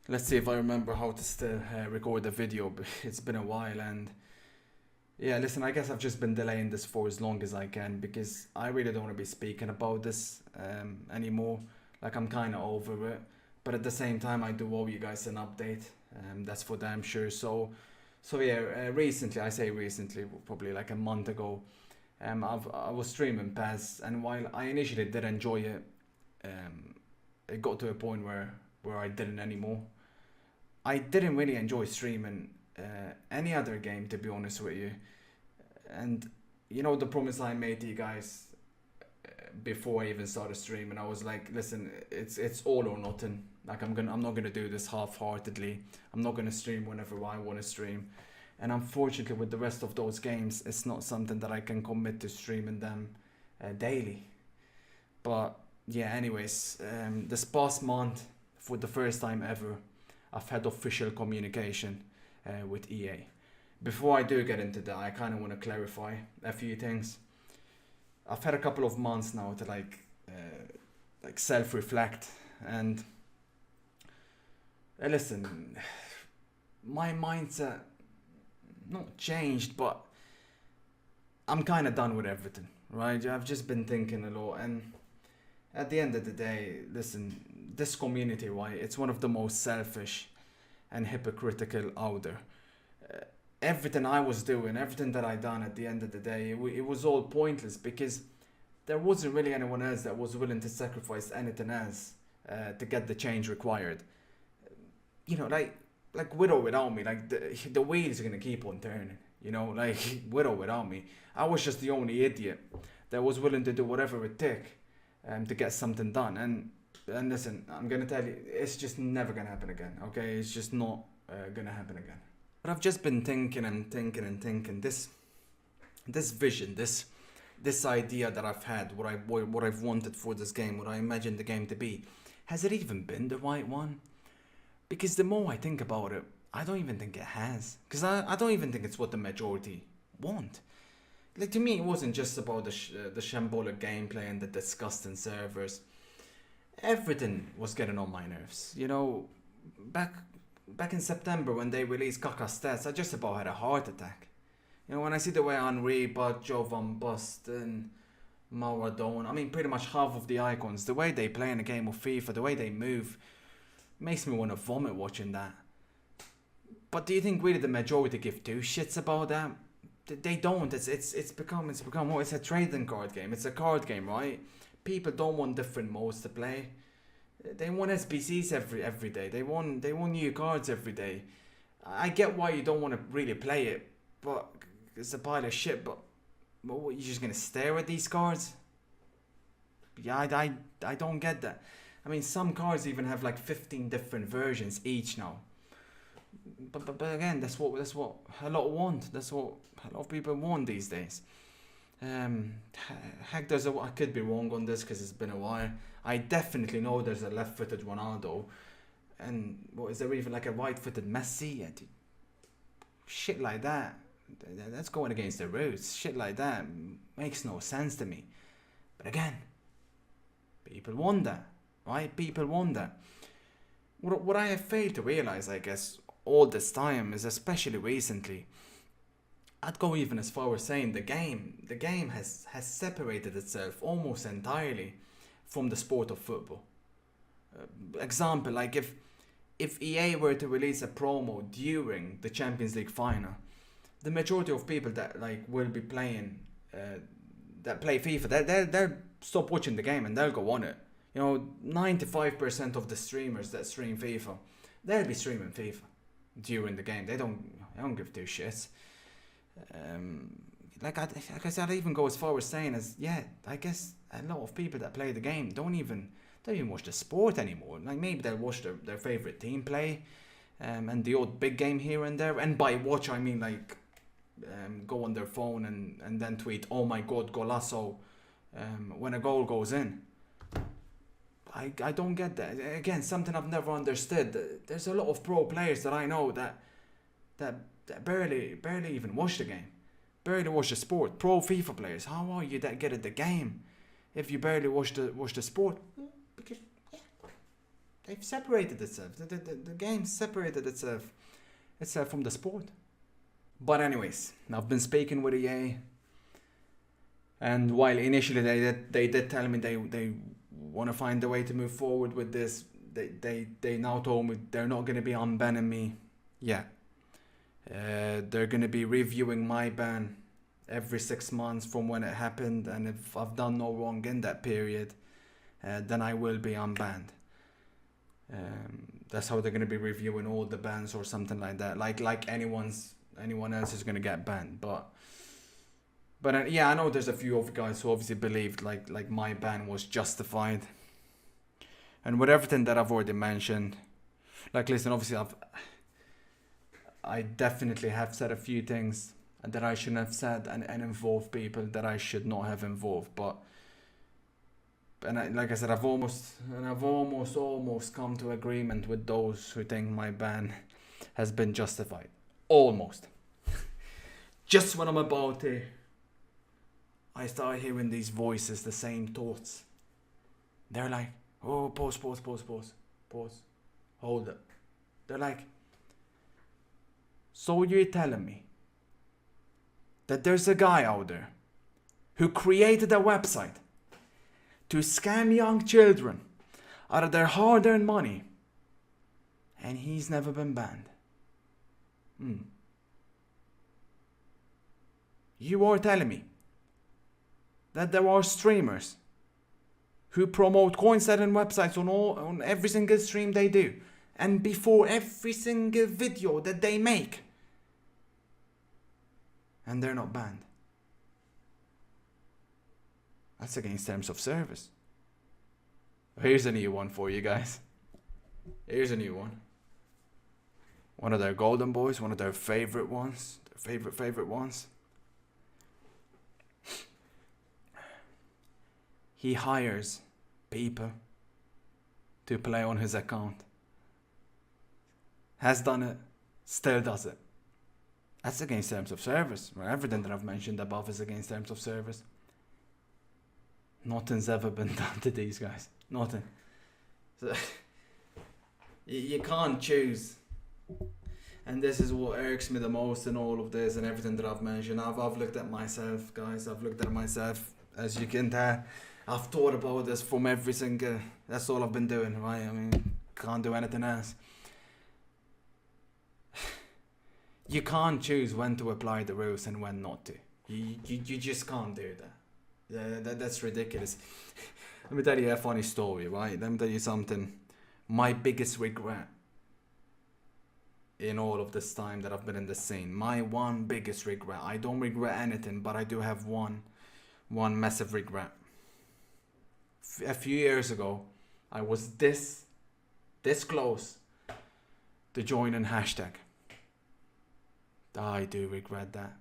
Let's see if I remember how to still record the video. But it's been a while, and yeah, listen, I guess I've just been delaying this for as long as I can because I really don't want to be speaking about this anymore. Like, I'm kind of over it. But at the same time, I do owe you guys an update. That's for damn sure. So yeah, recently, I say recently, probably like a month ago, I was streaming PES, and while I initially did enjoy it, um, it got to a point where I didn't anymore. I didn't really enjoy streaming any other game, to be honest with you. And the promise I made to you guys before I even started streaming, I was like, listen, it's all or nothing. Like, I'm not gonna do this half-heartedly. I'm not gonna stream whenever I want to stream. And unfortunately, with the rest of those games, it's not something that I can commit to streaming them daily. But yeah, anyways, this past month, for the first time ever, I've had official communication with EA. Before I do get into that, I kind of want to clarify a few things. I've had a couple of months now to like self-reflect and listen. My mindset not changed, but I'm kind of done with everything. Right? I've just been thinking a lot, and at the end of the day, listen, this community, right? It's one of the most selfish and hypocritical out there. Uh, Everything I was doing, everything that I done at the end of the day, it was all pointless because there wasn't really anyone else that was willing to sacrifice anything else to get the change required. Like with or without me, like the wheels are gonna keep on turning. Like with or without me, I was just the only idiot that was willing to do whatever it took to get something done. And listen, I'm gonna tell you, it's just never gonna happen again. Okay, it's just not gonna happen again. But I've just been thinking and thinking and thinking. This vision, this idea that I've had, what I've wanted for this game, what I imagined the game to be, has it even been the right one? Because the more I think about it, I don't even think it has. Because I don't even think it's what the majority want. Like, to me, it wasn't just about the shambolic gameplay and the disgusting servers. Everything was getting on my nerves. Back back in September when they released Kaka Stats, I just about had a heart attack. When I see the way Henri, Bud, Jovan, Bust, and Maradona, I mean, pretty much half of the icons, the way they play in a game of FIFA, the way they move, makes me want to vomit watching that. But do you think really the majority give two shits about that? They don't. It's become more. It's a trading card game. It's a card game, right? People don't want different modes to play. They want SBCs every day. They want new cards every day. I get why you don't want to really play it, but it's a pile of shit. But what, you just gonna stare at these cards? Yeah, I don't get that. I mean, some cards even have like 15 different versions each now. But again, that's what a lot want. That's what a lot of people want these days. Um, Heck, I could be wrong on this because it's been a while. I definitely know there's a left-footed Ronaldo, and what is there even like a right-footed Messi? Yeah, dude, shit like that. That's going against the roots. Shit like that makes no sense to me. But again, people want that, right? People want that. What I have failed to realize, I guess, all this time is especially recently. I'd go even as far as saying the game has separated itself almost entirely from the sport of football. Example, like if EA were to release a promo during the Champions League final, the majority of people that like will be playing that play FIFA, they'll stop watching the game and they'll go on it. 95% of the streamers that stream FIFA, they'll be streaming FIFA during the game. They don't give two shits. Um, like I said, I'd even go as far as saying as yeah, I guess a lot of people that play the game don't even watch the sport anymore. Like maybe they'll watch their favorite team play, and the odd big game here and there. And by watch I mean like go on their phone and then tweet, "Oh my God, golazo!" When a goal goes in. I don't get that. Again, something I've never understood. There's a lot of pro players that I know that barely even watch the game, barely watch the sport. Pro FIFA players, how are you that good at the game if you barely watch the sport? Because they've separated itself. The game separated itself from the sport. But anyways, I've been speaking with EA, and while initially they did tell me they want to find a way to move forward with this, they now told me they're not going to be unbanning me yet. They're going to be reviewing my ban every 6 months from when it happened, and if I've done no wrong in that period, then I will be unbanned. That's how they're going to be reviewing all the bans or something like that. Like anyone else is going to get banned. But yeah, I know there's a few of guys who obviously believed like my ban was justified. And with everything that I've already mentioned, like listen, obviously I definitely have said a few things that I shouldn't have said and involved people that I should not have involved. Like I said, I've almost come to agreement with those who think my ban has been justified. Almost. Just when I'm about to, I start hearing these voices, the same thoughts. They're like, oh, pause. Hold up. They're like, so you're telling me that there's a guy out there who created a website to scam young children out of their hard-earned money, and he's never been banned? You are telling me that there are streamers who promote coin-selling websites on every single stream they do, and before every single video that they make, and they're not banned? That's against terms of service. Here's a new one for you guys. Here's a new one. One of their golden boys, one of their favorite ones. Their favorite ones. He hires people to play on his account. Has done it, still does it. That's against terms of service. Everything that I've mentioned above is against terms of service. Nothing's ever been done to these guys. Nothing. So, you can't choose. And this is what irks me the most in all of this and everything that I've mentioned. I've looked at myself, guys. I've looked at myself, as you can tell. I've thought about this from every single... That's all I've been doing, right? I mean, can't do anything else. You can't choose when to apply the rules and when not to. You just can't do that. That's ridiculous. Let me tell you a funny story, right? Let me tell you something. My biggest regret in all of this time that I've been in the scene. My one biggest regret. I don't regret anything, but I do have one massive regret. A few years ago, I was this close to joining hashtag. I do regret that.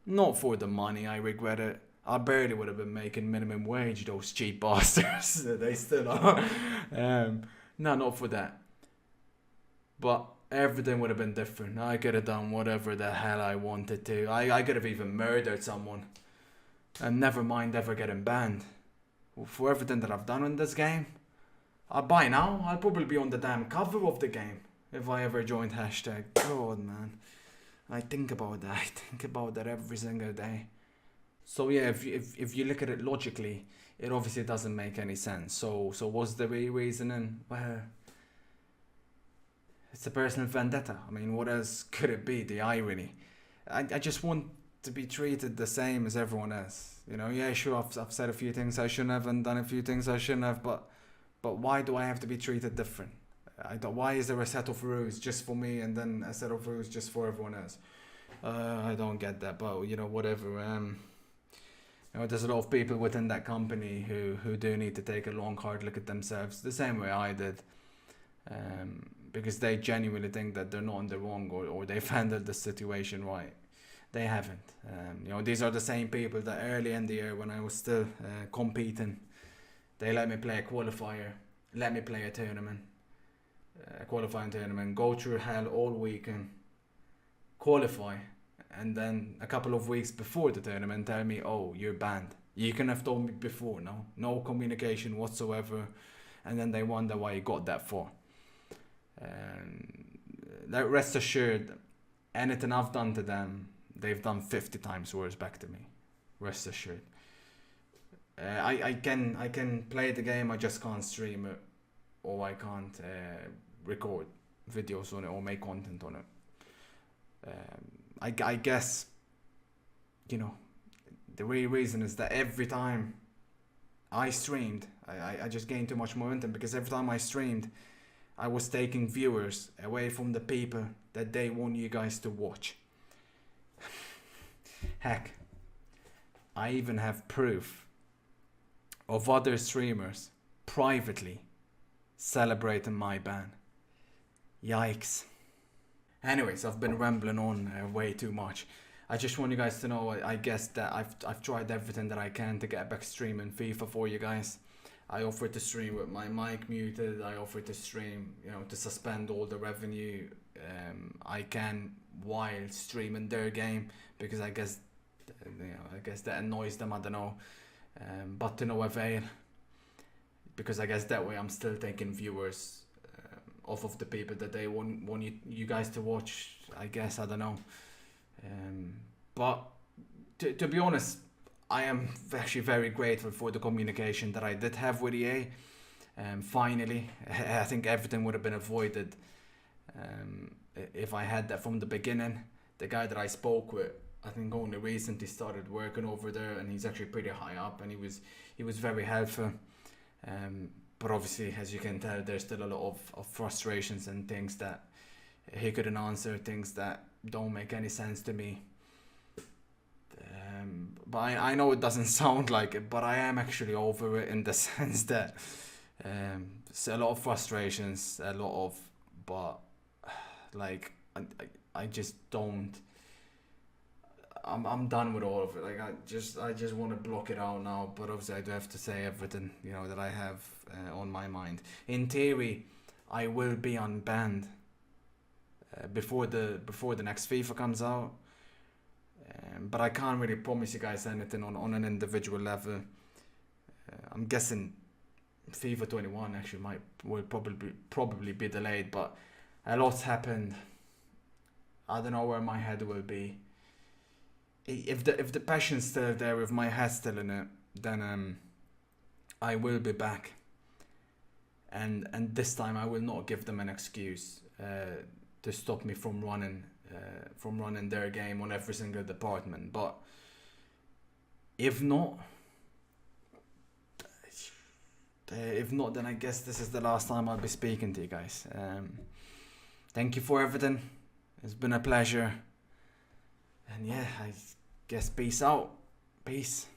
Not for the money, I regret it. I barely would have been making minimum wage, those cheap bastards. They still are. No, not for that. But everything would have been different. I could have done whatever the hell I wanted to. I could have even murdered someone. And never mind ever getting banned. For everything that I've done in this game, by now, I'll probably be on the damn cover of the game if I ever joined hashtag. God, man. I think about that. I think about that every single day. So yeah, if you look at it logically, it obviously doesn't make any sense. So what's the reasoning? Well, it's a personal vendetta. I mean, what else could it be? The irony. I just want to be treated the same as everyone else. You know, yeah, sure, I've said a few things I shouldn't have and done a few things I shouldn't have, but why do I have to be treated different? Why is there a set of rules just for me and then a set of rules just for everyone else? I don't get that, but you know, whatever. You know, there's a lot of people within that company who do need to take a long, hard look at themselves, the same way I did, because they genuinely think that they're not in the wrong or they've handled the situation right. They haven't. You know, these are the same people that early in the year when I was still competing, they let me play a qualifier, let me play a tournament. A qualifying tournament, go through hell all weekend, qualify, and then a couple of weeks before the tournament tell me, oh, you're banned. You can have told me before, no communication whatsoever, and then they wonder why you got that for. Like, rest assured, anything I've done to them, they've done 50 times worse back to me. Rest assured. I can play the game, I just can't stream it, or I can't record videos on it or make content on it. I guess, you know, the real reason is that every time I streamed, I just gained too much momentum, because every time I streamed, I was taking viewers away from the people that they want you guys to watch. Heck, I even have proof of other streamers privately celebrating my ban. Yikes. Anyways, I've been rambling on way too much. I just want you guys to know, I guess, that I've tried everything that I can to get back streaming FIFA for you guys. I offered to stream with my mic muted. I offered to stream, to suspend all the revenue I can while streaming their game, because I guess that annoys them. I don't know, but to no avail, because I guess that way I'm still taking viewers off of the people that they want you guys to watch. I guess, I don't know, but to be honest, I am actually very grateful for the communication that I did have with EA. Finally, I think everything would have been avoided if I had that from the beginning. The guy that I spoke with, I think only recently started working over there, and he's actually pretty high up, and he was very helpful. But obviously, as you can tell, there's still a lot of frustrations and things that he couldn't answer, things that don't make any sense to me. But I know it doesn't sound like it, but I am actually over it, in the sense that it's a lot of frustrations, but like I just don't. I'm done with all of it. Like I just want to block it out now. But obviously I do have to say everything that I have on my mind. In theory, I will be unbanned before the next FIFA comes out. But I can't really promise you guys anything on an individual level. I'm guessing FIFA 21 actually will probably be delayed, but a lot's happened. I don't know where my head will be. If the passion's still there, if my head's still in it, then I will be back. And this time I will not give them an excuse to stop me from running their game on every single department. But if not, then I guess this is the last time I'll be speaking to you guys. Thank you for everything. It's been a pleasure. And yeah, I guess peace out. Peace.